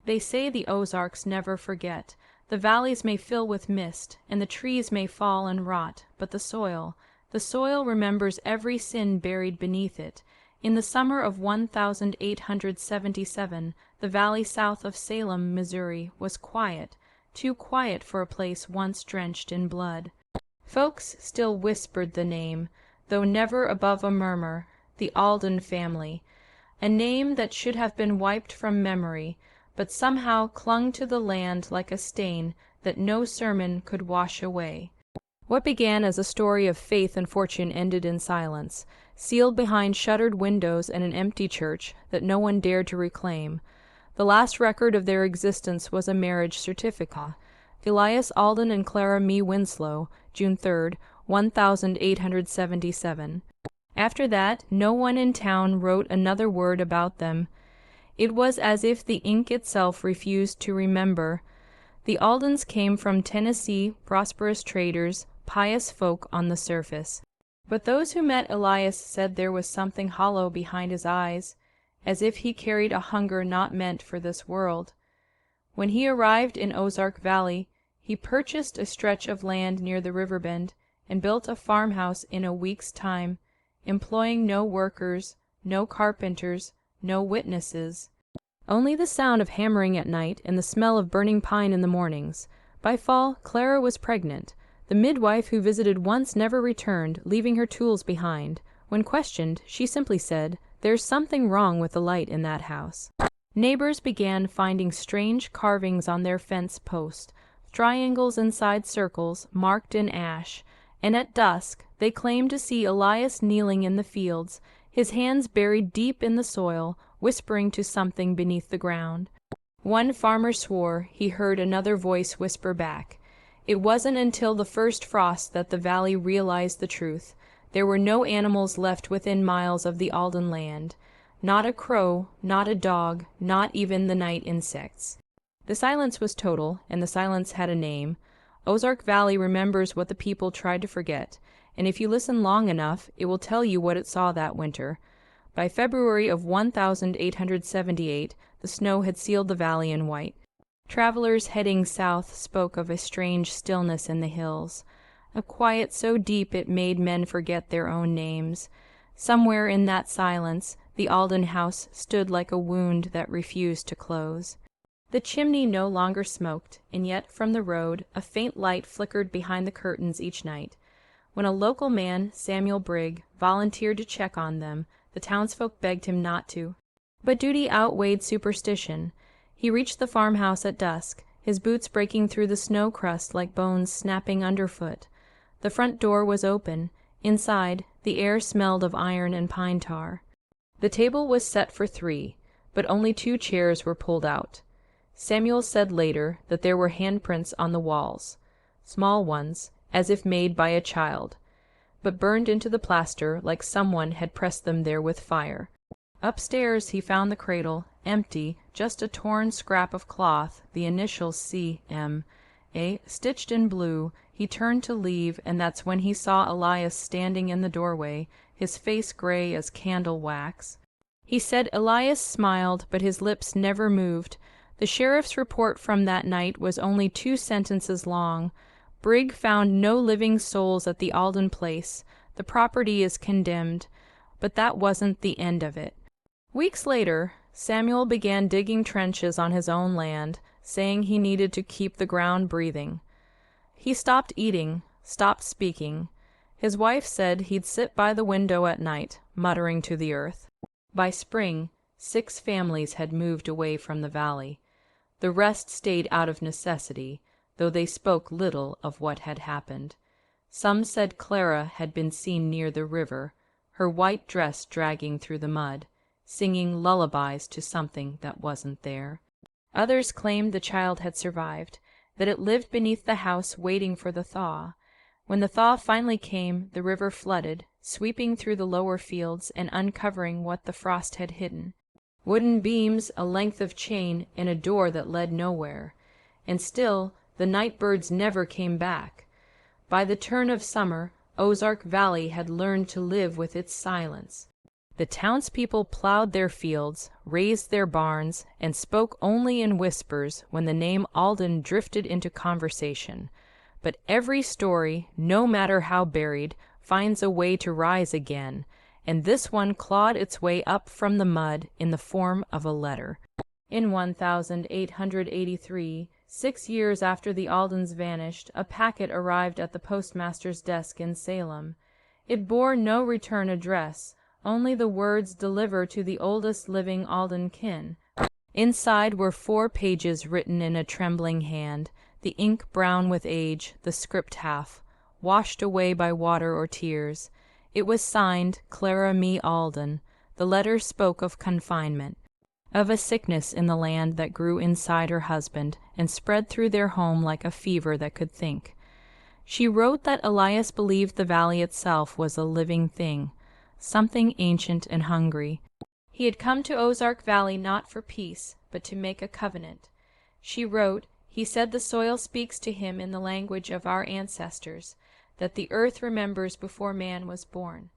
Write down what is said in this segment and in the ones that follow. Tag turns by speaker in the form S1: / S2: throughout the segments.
S1: They say the Ozarks never forget. The valleys may fill with mist, and the trees may fall and rot, but the soil remembers every sin buried beneath it. In the summer of 1877, the valley south of Salem, Missouri, was quiet, too quiet for a place once drenched in blood. Folks still whispered the name, though never above a murmur, the Alden family, a name that should have been wiped from memory, but somehow clung to the land like a stain that no sermon could wash away. What began as a story of faith and fortune ended in silence, sealed behind shuttered windows and an empty church that no one dared to reclaim. The last record of their existence was a marriage certificate. Elias Alden and Clara Mee Winslow, June 3, 1877. After that, no one in town wrote another word about them. It was as if the ink itself refused to remember. The Aldens came from Tennessee, prosperous traders, pious folk on the surface. But those who met Elias said there was something hollow behind his eyes, as if he carried a hunger not meant for this world. When he arrived in Ozark Valley, he purchased a stretch of land near the river bend and built a farmhouse in a week's time, employing no workers, no carpenters, no witnesses. Only the sound of hammering at night and the smell of burning pine in the mornings. By fall, Clara was pregnant. The midwife who visited once never returned, leaving her tools behind. When questioned, she simply said, "There's something wrong with the light in that house." Neighbors began finding strange carvings on their fence post, triangles inside circles, marked in ash, and at dusk they claimed to see Elias kneeling in the fields, his hands buried deep in the soil, whispering to something beneath the ground. One farmer swore he heard another voice whisper back. It wasn't until the first frost that the valley realized the truth. There were no animals left within miles of the Alden land. Not a crow, not a dog, not even the night insects. The silence was total, and the silence had a name. Ozark Valley remembers what the people tried to forget, and if you listen long enough, it will tell you what it saw that winter. By February of 1878, the snow had sealed the valley in white. Travelers heading south spoke of a strange stillness in the hills, a quiet so deep it made men forget their own names. Somewhere in that silence, the Alden house stood like a wound that refused to close. The chimney no longer smoked, and yet from the road a faint light flickered behind the curtains each night. When a local man, Samuel Brigg, volunteered to check on them, the townsfolk begged him not to. But duty outweighed superstition. He reached the farmhouse at dusk, his boots breaking through the snow crust like bones snapping underfoot. The front door was open. Inside, the air smelled of iron and pine tar. The table was set for 3, but only 2 chairs were pulled out. Samuel said later that there were handprints on the walls, small ones, as if made by a child, but burned into the plaster like someone had pressed them there with fire. Upstairs he found the cradle, empty, just a torn scrap of cloth, the initials C.M.A. stitched in blue. He turned to leave, and that's when he saw Elias standing in the doorway, his face gray as candle wax. He said Elias smiled, but his lips never moved. The sheriff's report from that night was only 2 sentences long. Brigg found no living souls at the Alden place. The property is condemned. But that wasn't the end of it. Weeks later, Samuel began digging trenches on his own land, saying he needed to keep the ground breathing. He stopped eating, stopped speaking. His wife said he'd sit by the window at night, muttering to the earth. By spring, 6 families had moved away from the valley. The rest stayed out of necessity, though they spoke little of what had happened. Some said Clara had been seen near the river, her white dress dragging through the mud, singing lullabies to something that wasn't there. Others claimed the child had survived, that it lived beneath the house waiting for the thaw. When the thaw finally came, the river flooded, sweeping through the lower fields and uncovering what the frost had hidden. Wooden beams, a length of chain, and a door that led nowhere. And still, the night birds never came back. By the turn of summer, Ozark Valley had learned to live with its silence. The townspeople plowed their fields, raised their barns, and spoke only in whispers when the name Alden drifted into conversation. But every story, no matter how buried, finds a way to rise again, and this one clawed its way up from the mud in the form of a letter. In 1883, 6 years after the Aldens vanished, a packet arrived at the postmaster's desk in Salem. It bore no return address, only the words "deliver to the oldest living Alden kin." Inside were 4 pages written in a trembling hand, the ink brown with age, the script half, washed away by water or tears. It was signed Clara Me Alden. The letter spoke of confinement, of a sickness in the land that grew inside her husband and spread through their home like a fever that could think. She wrote that Elias believed the valley itself was a living thing, something ancient and hungry. He had come to Ozark Valley not for peace, but to make a covenant. She wrote, he said the soil speaks to him in the language of our ancestors, that the earth remembers before man was born.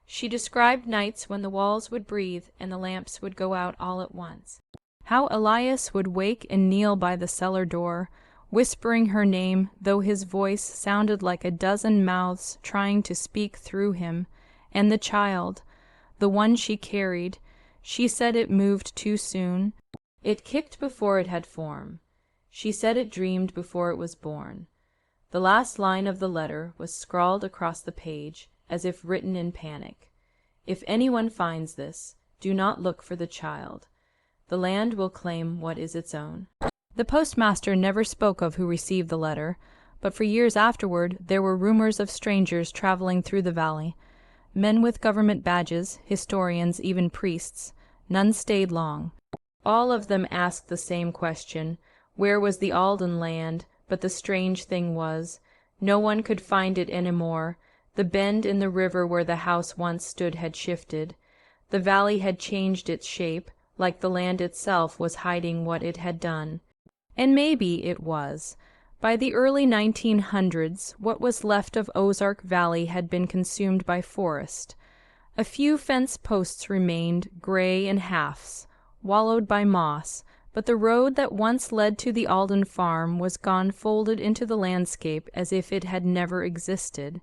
S1: She described nights when the walls would breathe and the lamps would go out all at once. How Elias would wake and kneel by the cellar door, whispering her name, though his voice sounded like a dozen mouths trying to speak through him. And the child, the one she carried, she said it moved too soon. It kicked before it had form. She said it dreamed before it was born. The last line of the letter was scrawled across the page, as if written in panic. If anyone finds this, do not look for the child. The land will claim what is its own. The postmaster never spoke of who received the letter, but for years afterward there were rumors of strangers traveling through the valley. Men with government badges, historians, even priests. None stayed long. All of them asked the same question: where was the Alden land? But the strange thing was, no one could find it any more. The bend in the river where the house once stood had shifted. The valley had changed its shape, like the land itself was hiding what it had done. And maybe it was. By the early 1900s, what was left of Ozark Valley had been consumed by forest. A few fence posts remained, gray in halves, wallowed by moss, but the road that once led to the Alden farm was gone, folded into the landscape as if it had never existed.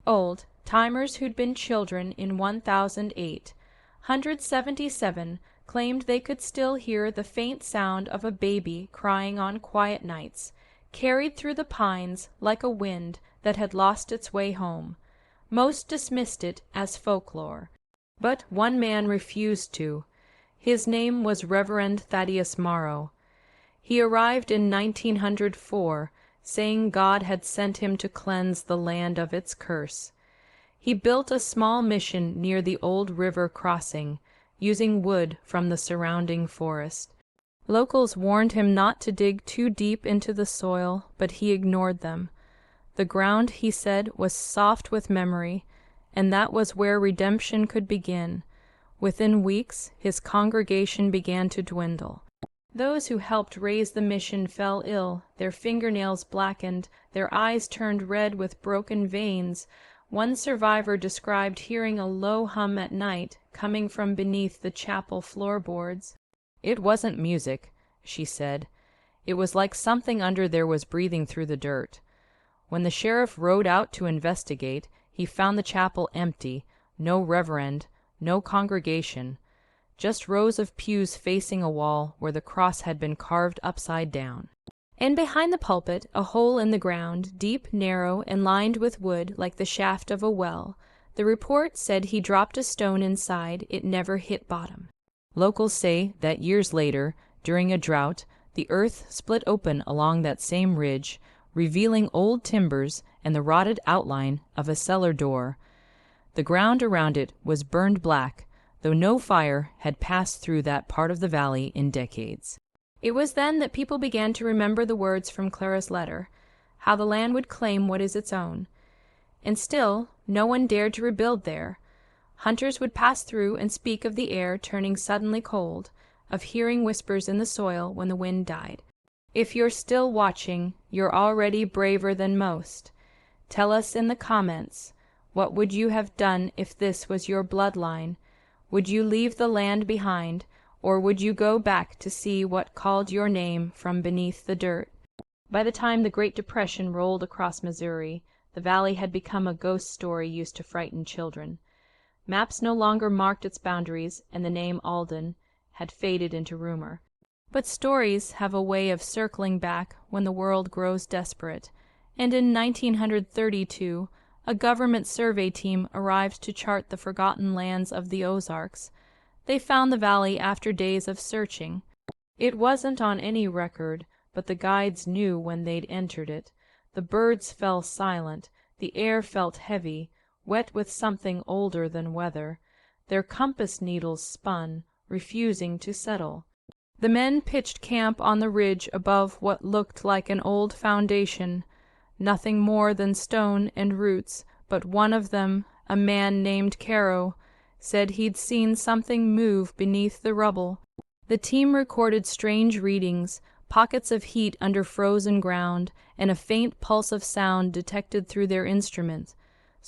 S1: Old timers who'd been children in 1008, 177, claimed they could still hear the faint sound of a baby crying on quiet nights, carried through the pines like a wind that had lost its way home. Most dismissed it as folklore, but one man refused to. His name was Reverend Marrow. He arrived in 1904, saying God had sent him to cleanse the land of its curse. He built a small mission near the old river crossing, using wood from the surrounding forest. Locals warned him not to dig too deep into the soil, but he ignored them. The ground, he said, was soft with memory, and that was where redemption could begin. Within weeks, his congregation began to dwindle. Those who helped raise the mission fell ill, their fingernails blackened, their eyes turned red with broken veins. One survivor described hearing a low hum at night coming from beneath the chapel floorboards. It wasn't music, she said. It was like something under there was breathing through the dirt. When the sheriff rode out to investigate, he found the chapel empty, no reverend, no congregation, just rows of pews facing a wall where the cross had been carved upside down. And behind the pulpit, a hole in the ground, deep, narrow, and lined with wood like the shaft of a well. The report said he dropped a stone inside. It never hit bottom. Locals say that years later, during a drought, the earth split open along that same ridge, revealing old timbers and the rotted outline of a cellar door. The ground around it was burned black, though no fire had passed through that part of the valley in decades. It was then that people began to remember the words from Clara's letter, how the land would claim what is its own. And still, no one dared to rebuild there. Hunters would pass through and speak of the air turning suddenly cold, of hearing whispers in the soil when the wind died. If you're still watching, you're already braver than most. Tell us in the comments, what would you have done if this was your bloodline? Would you leave the land behind, or would you go back to see what called your name from beneath the dirt? By the time the Great Depression rolled across Missouri, the valley had become a ghost story used to frighten children. Maps no longer marked its boundaries, and the name Alden had faded into rumor. But stories have a way of circling back when the world grows desperate, and in 1932 a government survey team arrived to chart the forgotten lands of the Ozarks. They found the valley after days of searching. It wasn't on any record, but the guides knew when they'd entered it. The birds fell silent, the air felt heavy, wet with something older than weather. Their compass needles spun, refusing to settle. The men pitched camp on the ridge above what looked like an old foundation, nothing more than stone and roots, but one of them, a man named Caro, said he'd seen something move beneath the rubble. The team recorded strange readings, pockets of heat under frozen ground, and a faint pulse of sound detected through their instruments,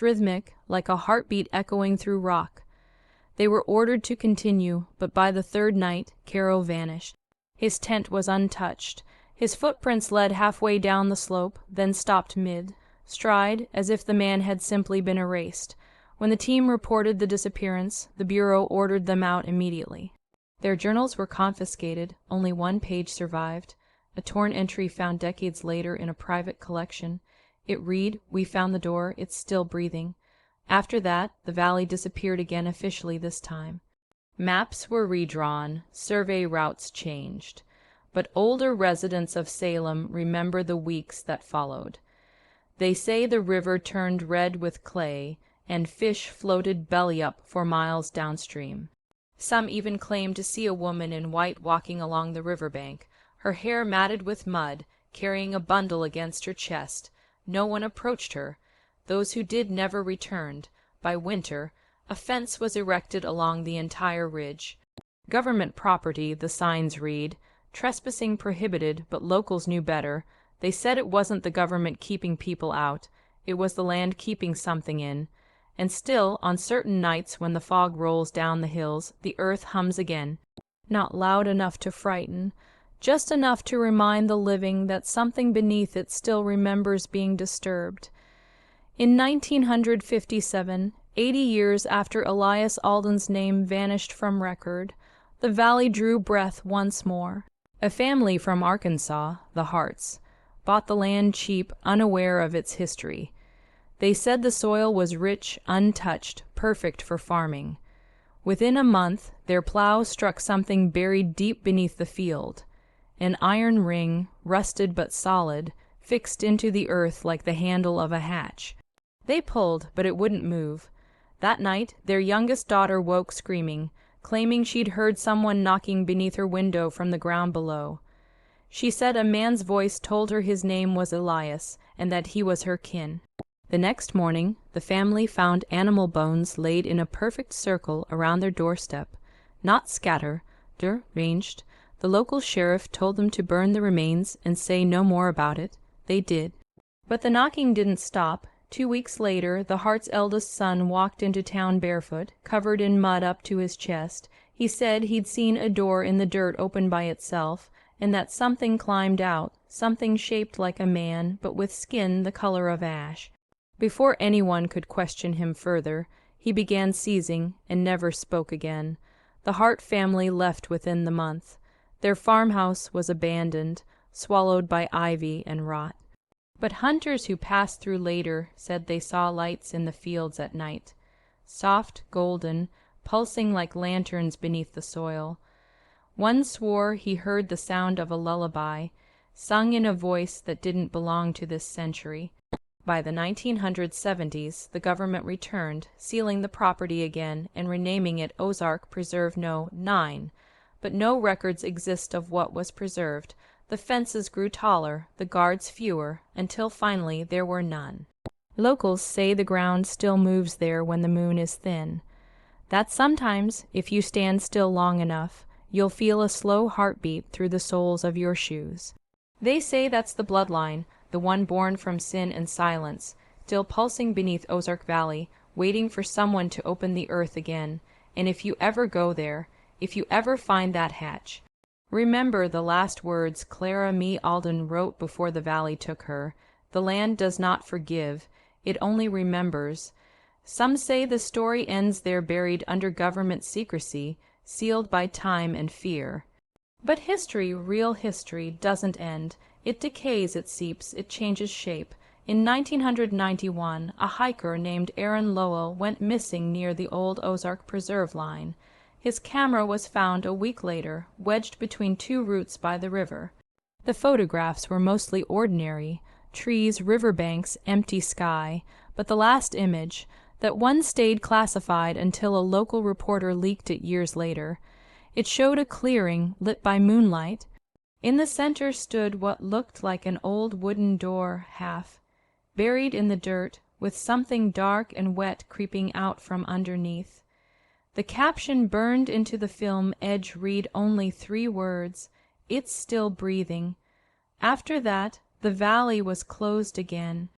S1: rhythmic, like a heartbeat echoing through rock. They were ordered to continue, but by the third night, Caro vanished. His tent was untouched. His footprints led halfway down the slope, then stopped mid-stride, as if the man had simply been erased. When the team reported the disappearance, the Bureau ordered them out immediately. Their journals were confiscated, only one page survived, a torn entry found decades later in a private collection. It read, "We found the door, it's still breathing." After that, the valley disappeared again officially this time. Maps were redrawn, survey routes changed, but older residents of Salem remember the weeks that followed. They say the river turned red with clay, and fish floated belly up for miles downstream. Some even claim to see a woman in white walking along the riverbank, her hair matted with mud, carrying a bundle against her chest. No one approached her. Those who did never returned. By winter, a fence was erected along the entire ridge. Government property, the signs read. Trespassing prohibited, but locals knew better. They said it wasn't the government keeping people out. It was the land keeping something in. And still, on certain nights when the fog rolls down the hills, the earth hums again. Not loud enough to frighten, just enough to remind the living that something beneath it still remembers being disturbed. In 1957, 80 years after Elias Alden's name vanished from record, the valley drew breath once more. A family from Arkansas, the Harts, bought the land cheap, unaware of its history. They said the soil was rich, untouched, perfect for farming. Within a month, their plow struck something buried deep beneath the field. An iron ring, rusted but solid, fixed into the earth like the handle of a hatch. They pulled, but it wouldn't move. That night, their youngest daughter woke screaming, claiming she'd heard someone knocking beneath her window from the ground below. She said a man's voice told her his name was Elias, and that he was her kin. The next morning, the family found animal bones laid in a perfect circle around their doorstep. Not scatter, deranged. The local sheriff told them to burn the remains and say no more about it. They did. But the knocking didn't stop. 2 weeks later, the Hart's eldest son walked into town barefoot, covered in mud up to his chest. He said he'd seen a door in the dirt open by itself, and that something climbed out, something shaped like a man, but with skin the color of ash. Before anyone could question him further, he began seizing and never spoke again. The Hart family left within the month. Their farmhouse was abandoned, swallowed by ivy and rot. But hunters who passed through later said they saw lights in the fields at night, soft, golden, pulsing like lanterns beneath the soil. One swore he heard the sound of a lullaby, sung in a voice that didn't belong to this century. By the 1970s, the government returned, sealing the property again and renaming it Ozark Preserve No. 9, but no records exist of what was preserved. The fences grew taller, the guards fewer, until finally there were none. Locals say the ground still moves there when the moon is thin. That sometimes, if you stand still long enough, you'll feel a slow heartbeat through the soles of your shoes. They say that's the bloodline, the one born from sin and silence, still pulsing beneath Ozark Valley, waiting for someone to open the earth again, And if you ever go there, if you ever find that hatch, remember the last words Clara Me Alden wrote before the valley took her. The land does not forgive, it only remembers. Some say the story ends there buried under government secrecy, sealed by time and fear. But history, real history, doesn't end. It decays, it seeps, it changes shape. In 1991, a hiker named Aaron Lowell went missing near the old Ozark Preserve line. His camera was found a week later, wedged between two roots by the river. The photographs were mostly ordinary, trees, riverbanks, empty sky, but the last image, that one stayed classified until a local reporter leaked it years later. It showed a clearing lit by moonlight. In the center stood what looked like an old wooden door, half buried in the dirt, with something dark and wet creeping out from underneath. The caption burned into the film edge read only 3 words, "It's still breathing." After that, the valley was closed again,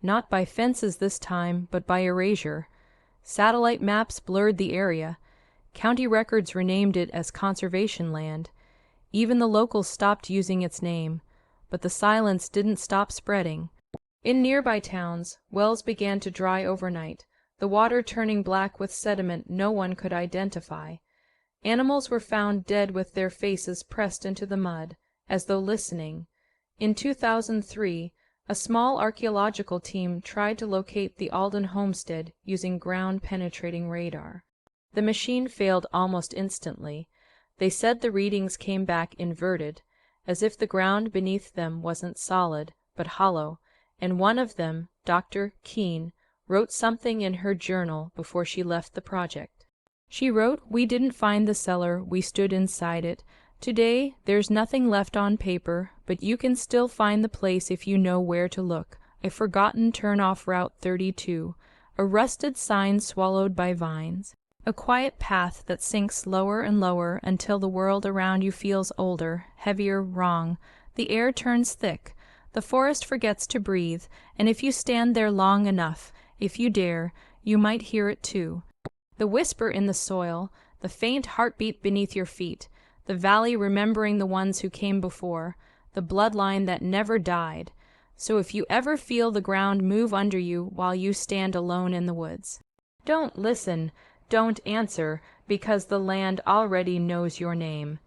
S1: not by fences this time, but by erasure. Satellite maps blurred the area. County records renamed it as conservation land. Even the locals stopped using its name, but the silence didn't stop spreading. In nearby towns, wells began to dry overnight, the water turning black with sediment no one could identify. Animals were found dead with their faces pressed into the mud, as though listening. In 2003, a small archaeological team tried to locate the Alden homestead using ground-penetrating radar. The machine failed almost instantly. They said the readings came back inverted, as if the ground beneath them wasn't solid, but hollow, and one of them, Dr. Keene, wrote something in her journal before she left the project. She wrote, "We didn't find the cellar, we stood inside it. Today, there's nothing left on paper, but you can still find the place if you know where to look. A forgotten turn-off Route 32, a rusted sign swallowed by vines, a quiet path that sinks lower and lower until the world around you feels older, heavier, wrong. The air turns thick, the forest forgets to breathe, and if you stand there long enough, if you dare, you might hear it too. The whisper in the soil, the faint heartbeat beneath your feet, the valley remembering the ones who came before, the bloodline that never died. So if you ever feel the ground move under you while you stand alone in the woods, don't listen, don't answer, because the land already knows your name.